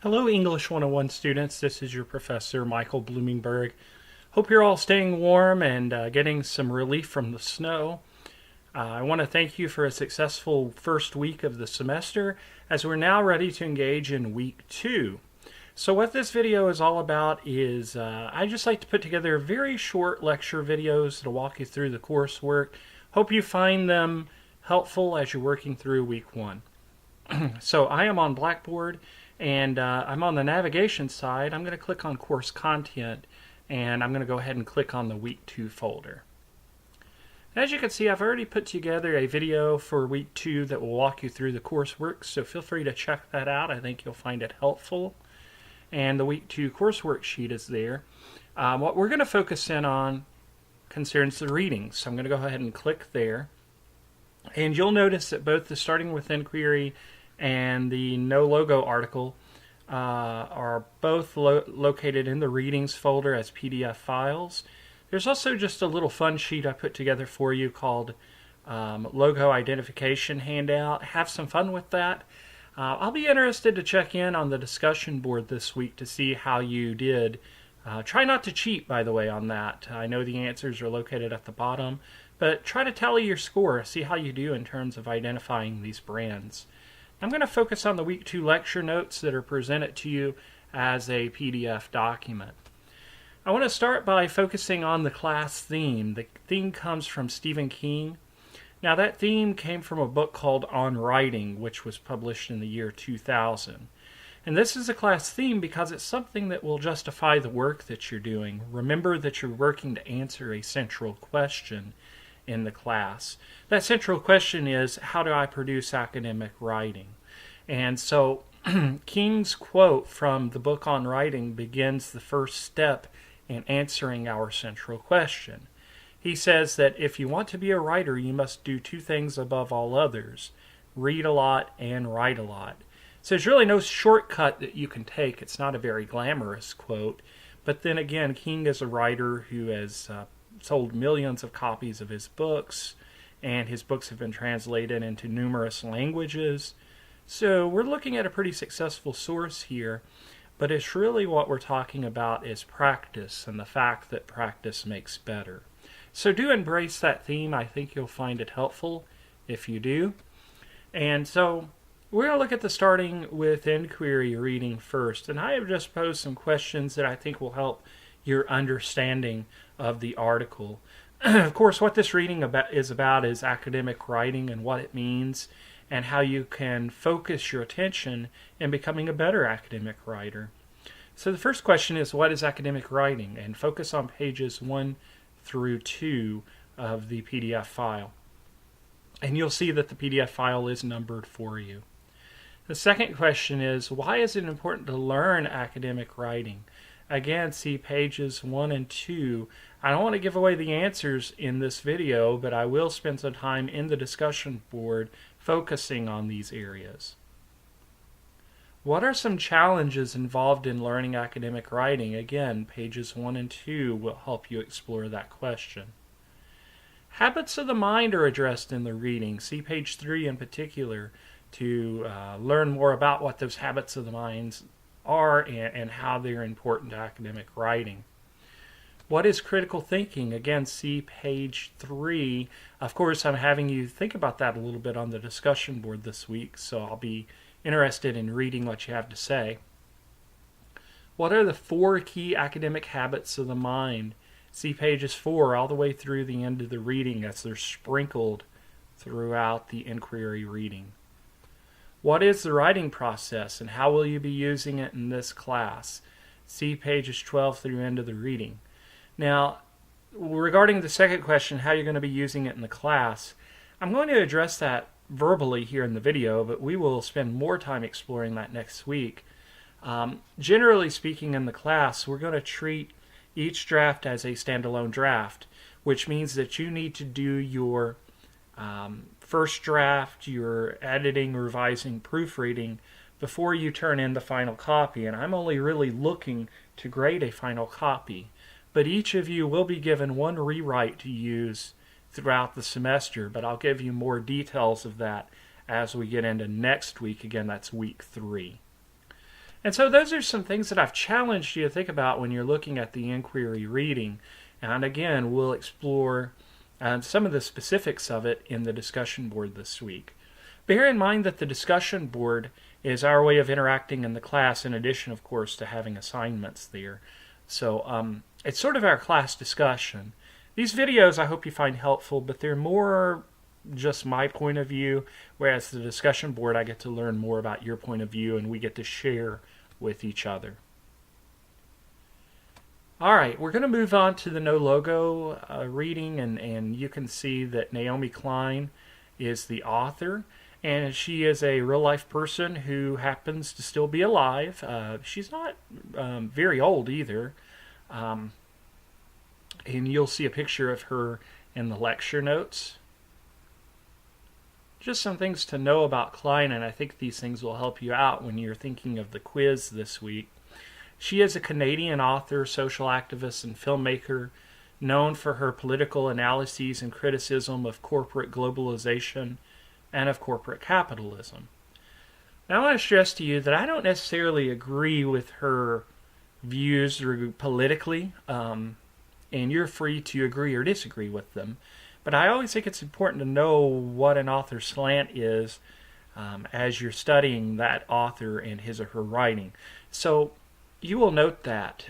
Hello, English 101 students. This is your professor, Michael Bloomingberg. Hope you're all staying warm and getting some relief from the snow. I want to thank you for a successful first week of the semester as we're now ready to engage in week 2. So what this video is all about is I just like to put together very short lecture videos to walk you through the coursework. Hope you find them helpful as you're working through week 1. So I am on Blackboard and I'm on the navigation side. I'm going to click on course content and I'm going to go ahead and click on the week 2 folder. As you can see, I've already put together a video for week 2 that will walk you through the coursework, so feel free to check that out. I think you'll find it helpful. And the week 2 coursework sheet is there. What we're going to focus in on concerns the readings. So I'm going to go ahead and click there. And you'll notice that both the Starting with Inquiry and the No Logo article are both located in the Readings folder as PDF files. There's also just a little fun sheet I put together for you called Logo Identification Handout. Have some fun with that. I'll be interested to check in on the discussion board this week to see how you did. Try not to cheat, by the way, on that. I know the answers are located at the bottom, but try to tally your score, see how you do in terms of identifying these brands. I'm going to focus on the week 2 lecture notes that are presented to you as a PDF document. I want to start by focusing on the class theme. The theme comes from Stephen King. Now that theme came from a book called On Writing, which was published in the year 2000. And this is a class theme because it's something that will justify the work that you're doing. Remember that you're working to answer a central question in the class. That central question is, how do I produce academic writing? And so King's quote from the book On Writing begins the first step in answering our central question. He says that if you want to be a writer, you must do 2 things above all others: read a lot and write a lot. So there's really no shortcut that you can take. It's not a very glamorous quote. But then again, King is a writer who has sold millions of copies of his books, and his books have been translated into numerous languages. So we're looking at a pretty successful source here, but it's really what we're talking about is practice and the fact that practice makes better. So do embrace that theme. I think you'll find it helpful if you do. And so we're going to look at the Starting with Inquiry reading first, and I have just posed some questions that I think will help your understanding of the article. Of course, what this reading is about is academic writing and what it means and how you can focus your attention in becoming a better academic writer. So the first question is, what is academic writing? And focus on pages 1 through 2 of the PDF file. And you'll see that the PDF file is numbered for you. The second question is, why is it important to learn academic writing? Again, see pages 1 and 2. I don't want to give away the answers in this video, but I will spend some time in the discussion board focusing on these areas. What are some challenges involved in learning academic writing? Again, pages 1 and 2 will help you explore that question. Habits of the mind are addressed in the reading. See page 3 in particular to learn more about what those habits of the minds are and how they're important to academic writing. What is critical thinking? Again, see page 3. Of course, I'm having you think about that a little bit on the discussion board this week, so I'll be interested in reading what you have to say. What are the 4 key academic habits of the mind? See pages 4 all the way through the end of the reading as they're sprinkled throughout the inquiry reading. What is the writing process and how will you be using it in this class? See pages 12 through the end of the reading. Now, regarding the second question, how you're going to be using it in the class, I'm going to address that verbally here in the video, but we will spend more time exploring that next week. Generally speaking, in the class, we're going to treat each draft as a standalone draft, which means that you need to do your first draft, your editing, revising, proofreading before you turn in the final copy. And I'm only really looking to grade a final copy. But each of you will be given 1 rewrite to use throughout the semester, but I'll give you more details of that as we get into next week. Again, that's week 3. And so those are some things that I've challenged you to think about when you're looking at the inquiry reading. And again, we'll explore some of the specifics of it in the discussion board this week. Bear in mind that the discussion board is our way of interacting in the class, in addition, of course, to having assignments there. So it's sort of our class discussion. These videos I hope you find helpful, but they're more just my point of view, whereas the discussion board I get to learn more about your point of view and we get to share with each other. All right, we're going to move on to the no logo reading, and you can see that Naomi Klein is the author, and she is a real life person who happens to still be alive. She's not very old either, and you'll see a picture of her in the lecture notes. Just some things to know about Klein, and I think these things will help you out when you're thinking of the quiz this week. She is a Canadian author, social activist, and filmmaker known for her political analyses and criticism of corporate globalization and of corporate capitalism. Now I want to stress to you that I don't necessarily agree with her views politically, and you're free to agree or disagree with them. But I always think it's important to know what an author's slant is as you're studying that author and his or her writing. So you will note that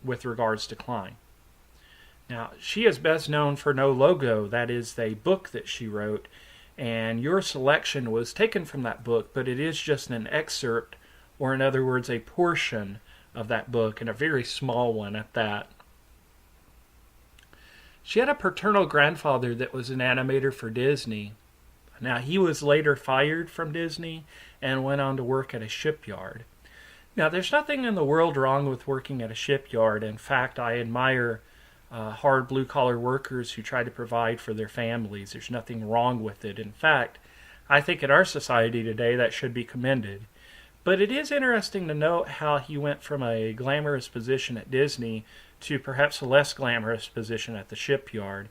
with regards to Klein. Now, she is best known for No Logo. That is a book that she wrote, and your selection was taken from that book, but it is just an excerpt, or in other words, a portion of that book, and a very small one at that. She had a paternal grandfather that was an animator for Disney. Now, he was later fired from Disney and went on to work at a shipyard. Now, there's nothing in the world wrong with working at a shipyard. In fact, I admire hard blue-collar workers who try to provide for their families. There's nothing wrong with it. In fact, I think in our society today that should be commended. But it is interesting to note how he went from a glamorous position at Disney to perhaps a less glamorous position at the shipyard.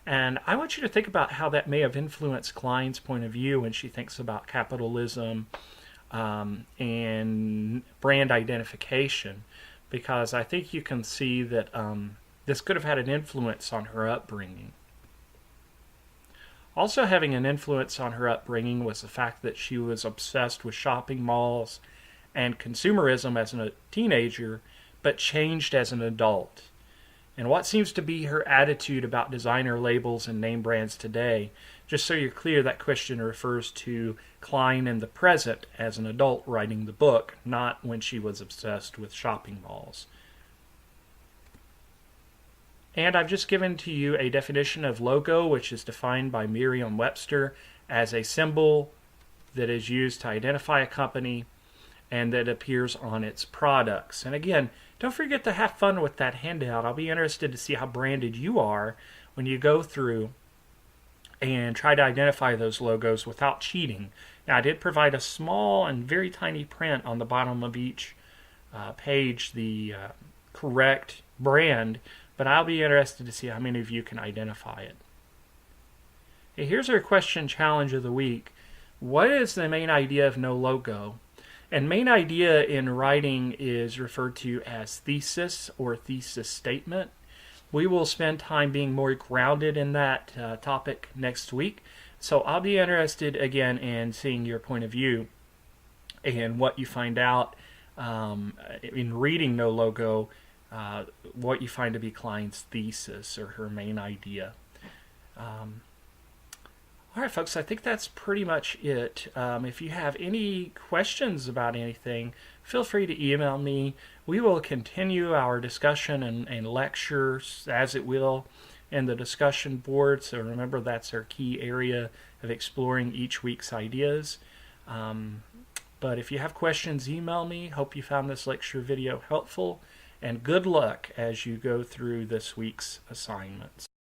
And I want you to think about how that may have influenced Klein's point of view when she thinks about capitalism and brand identification, because I think you can see that this could have had an influence on her upbringing. Also having an influence on her upbringing was the fact that she was obsessed with shopping malls and consumerism as a teenager, but changed as an adult. And what seems to be her attitude about designer labels and name brands today, just so you're clear, that question refers to Klein in the present as an adult writing the book, not when she was obsessed with shopping malls. And I've just given to you a definition of logo, which is defined by Merriam-Webster as a symbol that is used to identify a company and that appears on its products. And again, don't forget to have fun with that handout. I'll be interested to see how branded you are when you go through and try to identify those logos without cheating. Now, I did provide a small and very tiny print on the bottom of each page, the correct brand, but I'll be interested to see how many of you can identify it. Okay, here's our question challenge of the week. What is the main idea of No Logo? And main idea in writing is referred to as thesis or thesis statement. We will spend time being more grounded in that topic next week. So I'll be interested again in seeing your point of view and what you find out in reading No Logo, what you find to be Klein's thesis or her main idea. All right, folks, I think that's pretty much it. If you have any questions about anything, feel free to email me. We will continue our discussion and lectures as it will in the discussion board. So remember, that's our key area of exploring each week's ideas. But if you have questions, email me. Hope you found this lecture video helpful. And good luck as you go through this week's assignments.